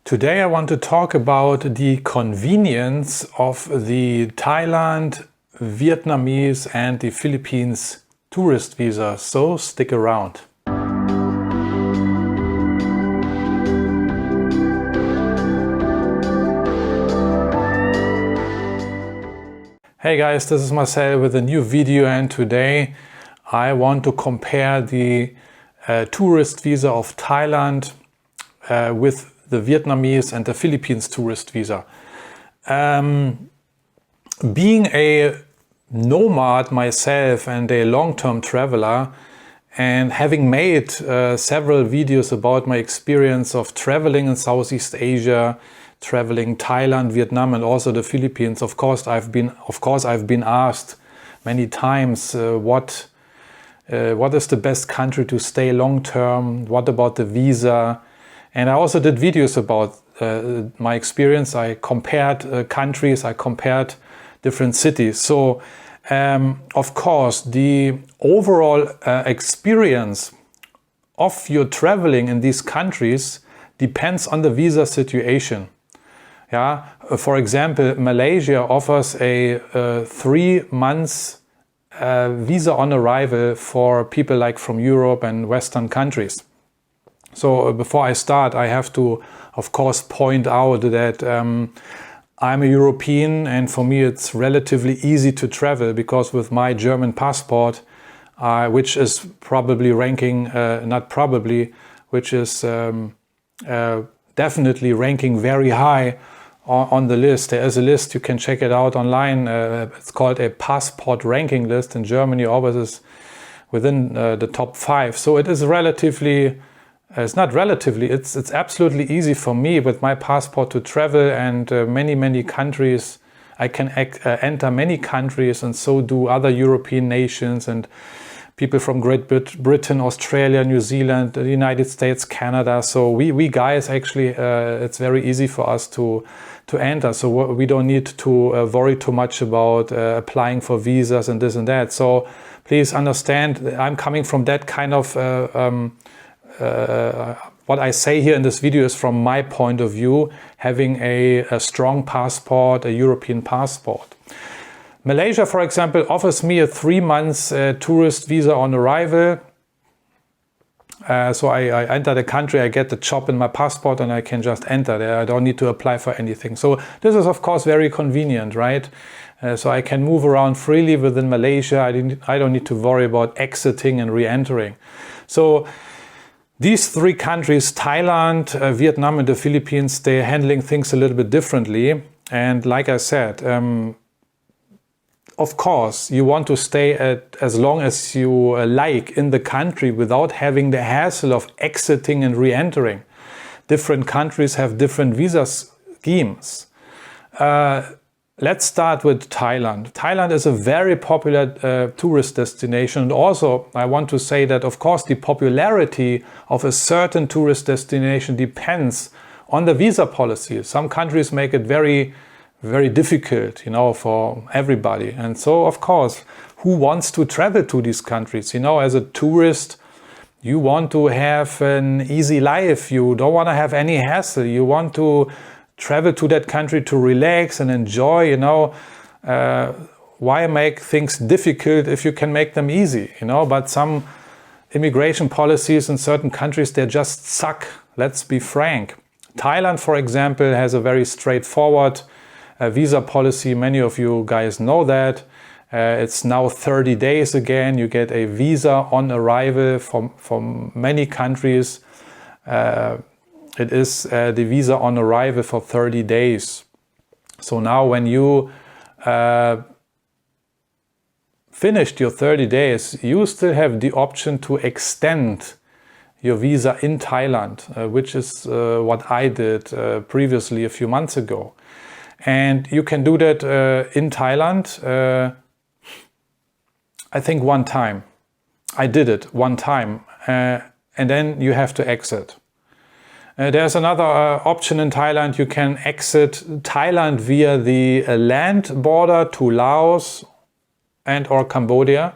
Today I want to talk about the convenience of the Thailand, Vietnamese and the Philippines tourist visa, so stick around. Hey guys, this is Marcel with a new video, and today I want to compare the tourist visa of Thailand with the Vietnamese and the Philippines tourist visa. Being a nomad myself and a long-term traveler, and having made several videos about my experience of traveling in Southeast Asia, traveling Thailand, Vietnam and also the Philippines, of course I've been asked many times what is the best country to stay long-term, what about the visa. And I also did videos about my experience. I compared countries, I compared different cities. So, of course, the overall experience of your traveling in these countries depends on the visa situation. Yeah, for example, Malaysia offers a 3 months visa on arrival for people like from Europe and Western countries. So before I start, I have to, of course, point out that I'm a European, and for me it's relatively easy to travel because with my German passport, which is probably ranking, definitely ranking very high on the list. There is a list, you can check it out online. It's called a passport ranking list. In Germany, always is within the top 5. So it is relatively. It's not relatively, it's absolutely easy for me with my passport to travel, and many countries. I can enter many countries, and so do other European nations and people from Great Britain, Australia, New Zealand, the United States, Canada. So we guys actually, it's very easy for us to enter. So we don't need to worry too much about applying for visas and this and that. So please understand, I'm coming from that kind of what I say here in this video is from my point of view, having a strong passport, a European passport. Malaysia, for example, offers me a 3 months tourist visa on arrival. So I enter the country, I get the job in my passport, and I can just enter there. I don't need to apply for anything. So this is, of course, very convenient, right? So I can move around freely within Malaysia. I don't need to worry about exiting and re-entering. So these 3 countries, Thailand, Vietnam and the Philippines, they're handling things a little bit differently. And like I said, of course, you want to stay as long as you like in the country without having the hassle of exiting and re-entering. Different countries have different visa schemes. Let's start with Thailand. Thailand is a very popular tourist destination. And also, I want to say that, of course, the popularity of a certain tourist destination depends on the visa policy. Some countries make it very, very difficult, for everybody. And so, of course, who wants to travel to these countries? As a tourist, you want to have an easy life. You don't want to have any hassle. You want to travel to that country to relax and enjoy, why make things difficult if you can make them easy, but some immigration policies in certain countries, they just suck. Let's be frank. Thailand, for example, has a very straightforward visa policy. Many of you guys know that. It's now 30 days again. You get a visa on arrival from many countries. It is the visa on arrival for 30 days. So now when you finished your 30 days, you still have the option to extend your visa in Thailand, which is what I did previously a few months ago. And you can do that in Thailand, I think one time. I did it one time, and then you have to exit. There's another option in Thailand. You can exit Thailand via the land border to Laos and or Cambodia.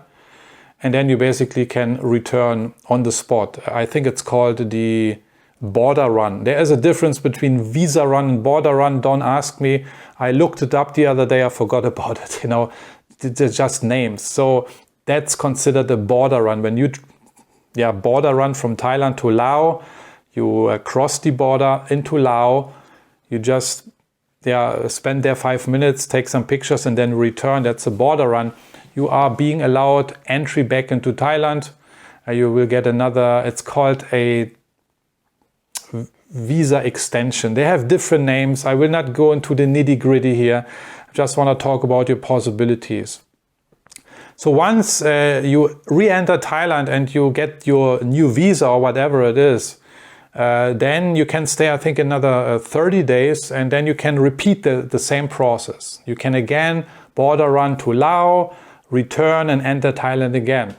And then you basically can return on the spot. I think it's called the border run. There is a difference between visa run and border run. Don't ask me. I looked it up the other day. I forgot about it. You know, they're just names. So that's considered a border run. When you, border run from Thailand to Laos, you cross the border into Laos. You just, spend there 5 minutes, take some pictures, and then return. That's a border run. You are being allowed entry back into Thailand. You will get another, it's called a visa extension. They have different names. I will not go into the nitty-gritty here. I just want to talk about your possibilities. So once you re-enter Thailand and you get your new visa or whatever it is, then you can stay, I think, another 30 days, and then you can repeat the same process. You can again border run to Laos, return and enter Thailand again.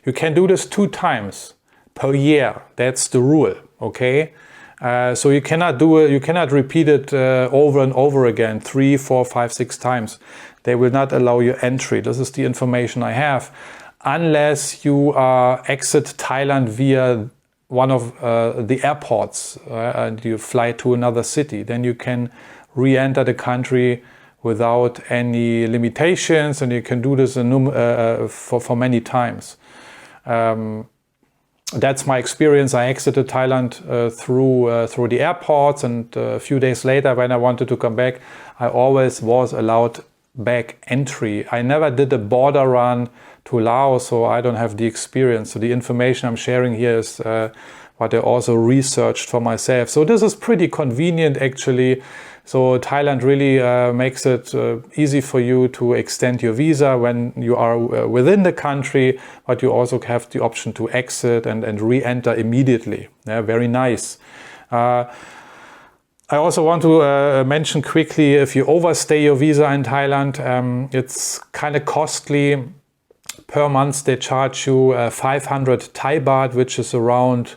You can do this 2 times per year. That's the rule, okay? So you cannot do it, you cannot repeat it over and over again, 3, 4, 5, 6 times. They will not allow you entry. This is the information I have. Unless you exit Thailand via one of the airports and you fly to another city, then you can re-enter the country without any limitations, and you can do this for many times. That's my experience. I exited Thailand through the airports, and a few days later, when I wanted to come back, I always was allowed back entry. I never did a border run to Laos, so I don't have the experience. So the information I'm sharing here is what I also researched for myself. So this is pretty convenient, actually. So Thailand really makes it easy for you to extend your visa when you are within the country, but you also have the option to exit and re-enter immediately. Yeah, very nice. I also want to mention quickly, if you overstay your visa in Thailand, it's kind of costly. Per month they charge you 500 Thai baht, which is around,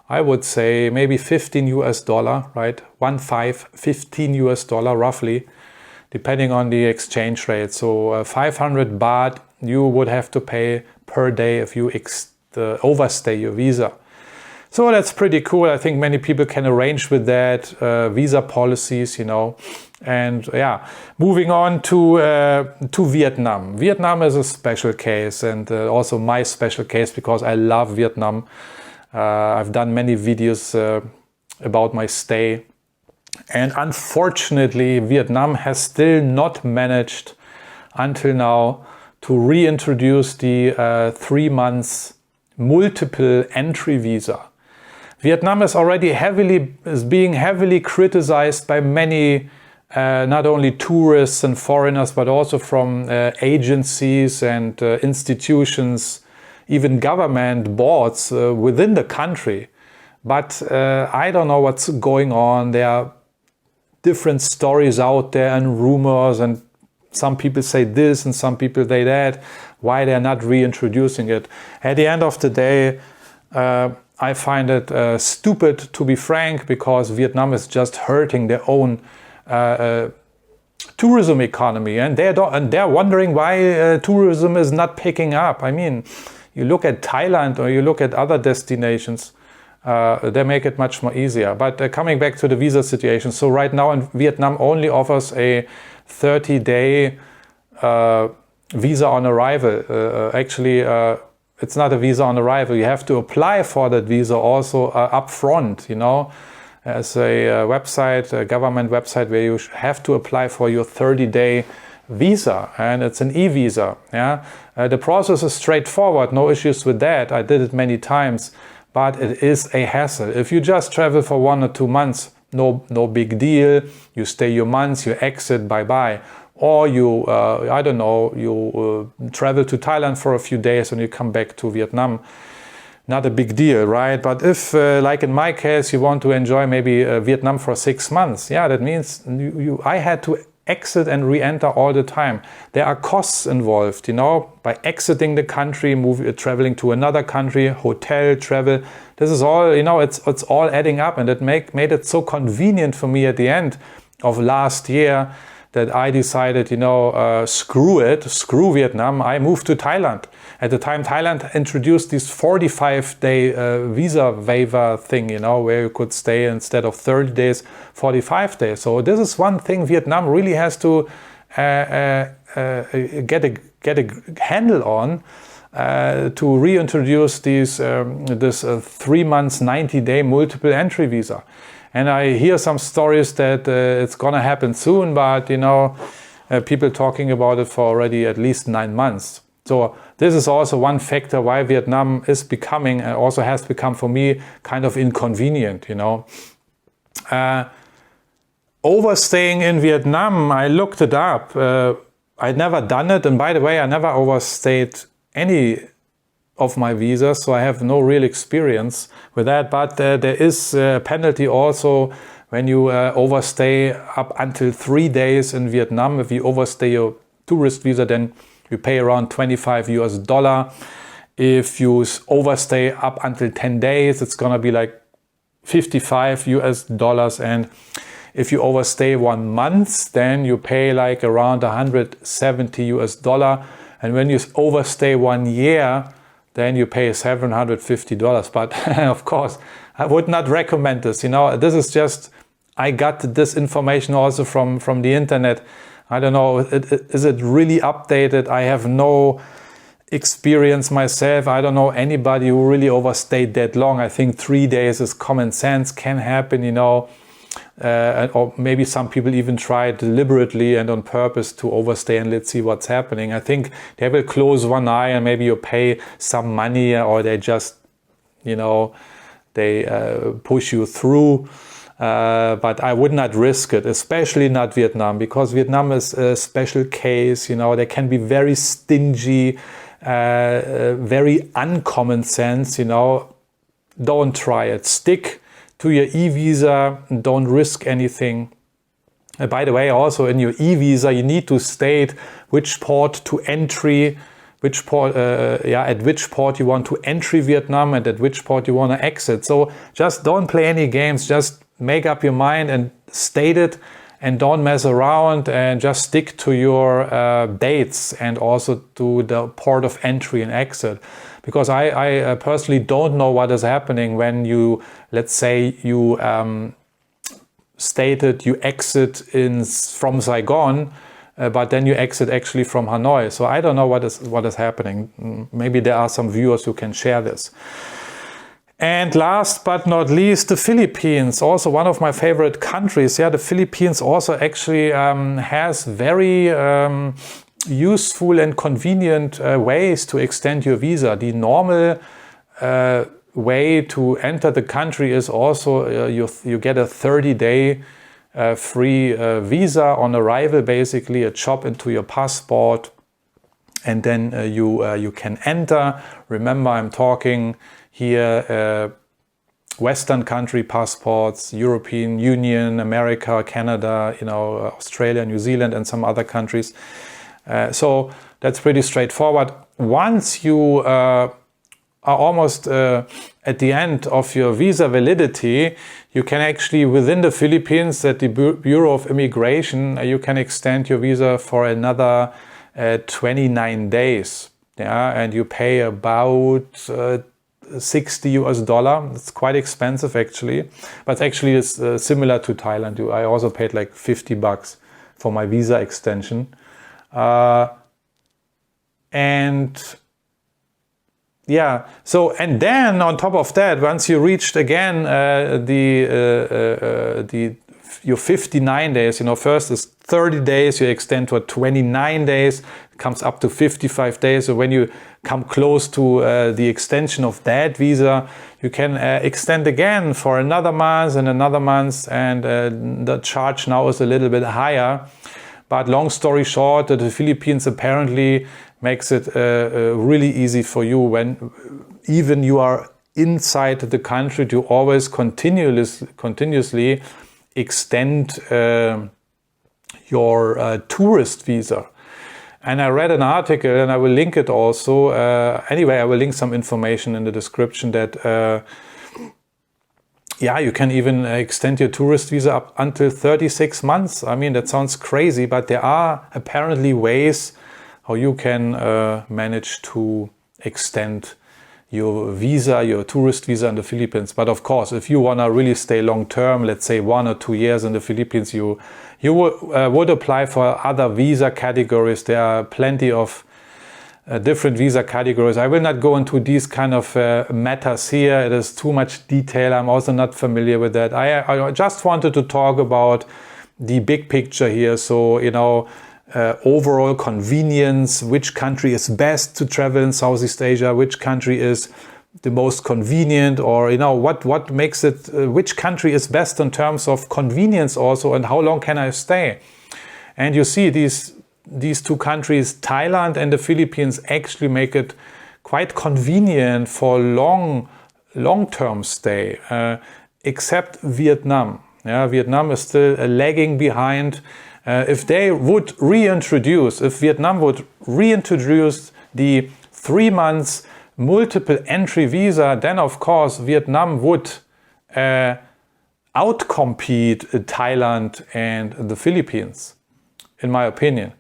I would say, maybe $15, right? 15 US dollar roughly, depending on the exchange rate. So 500 baht you would have to pay per day if you overstay your visa. So that's pretty cool. I think many people can arrange with that, visa policies, you know. And yeah, moving on to Vietnam. Vietnam is a special case, and also my special case, because I love Vietnam. I've done many videos about my stay, and unfortunately Vietnam has still not managed until now to reintroduce the 3 months multiple entry visa. Vietnam is already being heavily criticized by many, not only tourists and foreigners, but also from agencies and institutions, even government boards within the country. But I don't know what's going on. There are different stories out there and rumors, and some people say this and some people say that, why they're not reintroducing it. At the end of the day, I find it stupid, to be frank, because Vietnam is just hurting their own tourism economy, and they're wondering why tourism is not picking up. I mean, you look at Thailand or you look at other destinations, they make it much more easier. But coming back to the visa situation, so right now in Vietnam only offers a 30-day visa on arrival. Actually, it's not a visa on arrival. You have to apply for that visa also up front, you know. There's a website, a government website, where you have to apply for your 30-day visa, and it's an e-visa. Yeah, the process is straightforward, no issues with that. I did it many times, but it is a hassle. If you just travel for 1 or 2 months, no big deal. You stay your months, you exit, bye-bye. Or you, I don't know, you travel to Thailand for a few days and you come back to Vietnam. Not a big deal, right? But if, like in my case, you want to enjoy maybe Vietnam for 6 months, yeah, that means I had to exit and re-enter all the time. There are costs involved, you know, by exiting the country, traveling to another country, hotel, travel. This is all, you know, it's all adding up, and it made it so convenient for me at the end of last year that I decided, screw Vietnam. I moved to Thailand. At the time, Thailand introduced this 45-day visa waiver thing, where you could stay instead of 30 days, 45 days. So this is one thing Vietnam really has to get a handle on, to reintroduce this 3 months, 90-day multiple entry visa. And I hear some stories that it's gonna happen soon, but people talking about it for already at least 9 months. So this is also one factor why Vietnam is becoming, and also has become for me, kind of inconvenient. Overstaying in Vietnam, I looked it up. I'd never done it, and by the way, I never overstayed any of my visas, so I have no real experience with that. But there is a penalty also when you overstay up until 3 days in Vietnam. If you overstay your tourist visa, then you pay around $25. If you overstay up until 10 days, it's gonna be like $55. And if you overstay 1 month, then you pay like around $170. And when you overstay 1 year, then you pay $750. But of course, I would not recommend this. This is just, I got this information also from the internet. I don't know, is it really updated? I have no experience myself. I don't know anybody who really overstayed that long. I think 3 days is common sense, can happen, or maybe some people even try deliberately and on purpose to overstay, and let's see what's happening. I think they will close one eye and maybe you pay some money, or they just, they push you through. But I would not risk it, especially not Vietnam, because Vietnam is a special case. They can be very stingy, very uncommon sense. Don't try it. Stick to your e-visa. Don't risk anything. By the way, also in your e-visa, you need to state which port to entry, at which port you want to enter Vietnam and at which port you want to exit. So just don't play any games. Just make up your mind and state it, and don't mess around, and just stick to your dates and also to the port of entry and exit. Because I personally don't know what is happening when you, let's say you stated you exit from Saigon, but then you exit actually from Hanoi. So I don't know what is happening. Maybe there are some viewers who can share this. And last but not least, the Philippines, also one of my favorite countries. The Philippines also actually has very useful and convenient ways to extend your visa. The normal way to enter the country is also you get a 30-day free visa on arrival, basically a chop into your passport, and then you can enter. Remember, I'm talking here Western country passports, European Union, America, Canada, Australia, New Zealand, and some other countries. So that's pretty straightforward. Once you are almost at the end of your visa validity, you can actually, within the Philippines, at the Bureau of Immigration, you can extend your visa for another 29 days. And you pay about $60. It's quite expensive actually, but actually it's similar to Thailand. I also paid like $50 for my visa extension. And then on top of that, once you reached again your 59 days, first is 30 days, you extend to 29 days, comes up to 55 days. So when you come close to the extension of that visa, you can extend again for another month and another month, and the charge now is a little bit higher. But long story short, the Philippines apparently makes it really easy for you when even you are inside the country to always continuously extend your tourist visa. And I read an article, and I will link it also. Anyway, I will link some information in the description that yeah, you can even extend your tourist visa up until 36 months. I mean, that sounds crazy, but there are apparently ways how you can manage to extend your visa, your tourist visa in the Philippines. But of course, if you want to really stay long term, let's say 1 or 2 years in the Philippines, you would apply for other visa categories. There are plenty of different visa categories. I will not go into these kind of matters here. It is too much detail. I'm also not familiar with that. I just wanted to talk about the big picture here. So, you know, overall convenience, which country is best to travel in Southeast Asia, which country is the most convenient, or, you know, what makes it, which country is best in terms of convenience also, and how long can I stay? And you see these two countries, Thailand and the Philippines, actually make it quite convenient for long-term stay, except Vietnam. Yeah, Vietnam is still lagging behind. If Vietnam would reintroduce the 3 months multiple entry visa, then of course Vietnam would outcompete Thailand and the Philippines, in my opinion.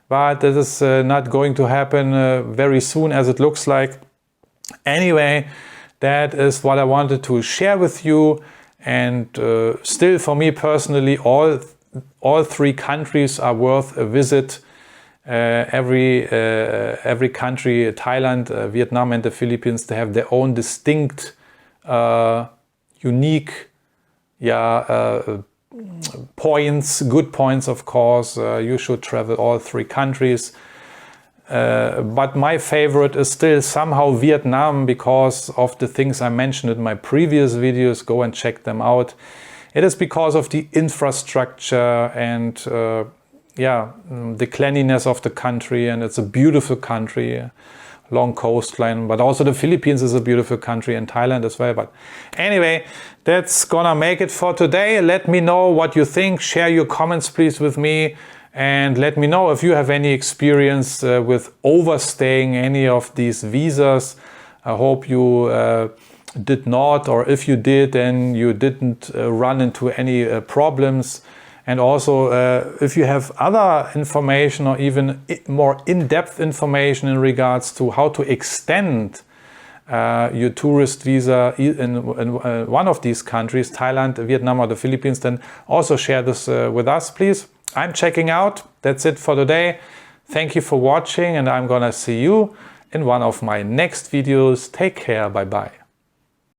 But that is not going to happen very soon, as it looks like. Anyway, that is what I wanted to share with you. And still, for me personally, all 3 countries are worth a visit. Every country, Thailand, Vietnam and the Philippines, they have their own distinct, unique, points, good points, of course. You should travel all 3 countries. But my favorite is still somehow Vietnam, because of the things I mentioned in my previous videos. Go and check them out. It is because of the infrastructure and the cleanliness of the country, and it's a beautiful country, long coastline. But also the Philippines is a beautiful country, and Thailand as well. But anyway, that's gonna make it for today. Let me know what you think. Share your comments please with me, and let me know if you have any experience with overstaying any of these visas. I hope you did not, or if you did, then you didn't run into any problems. And also, if you have other information or even more in-depth information in regards to how to extend your tourist visa in one of these countries, Thailand, Vietnam or the Philippines, then also share this with us, please. I'm checking out. That's it for today. Thank you for watching, and I'm gonna see you in one of my next videos. Take care. Bye-bye.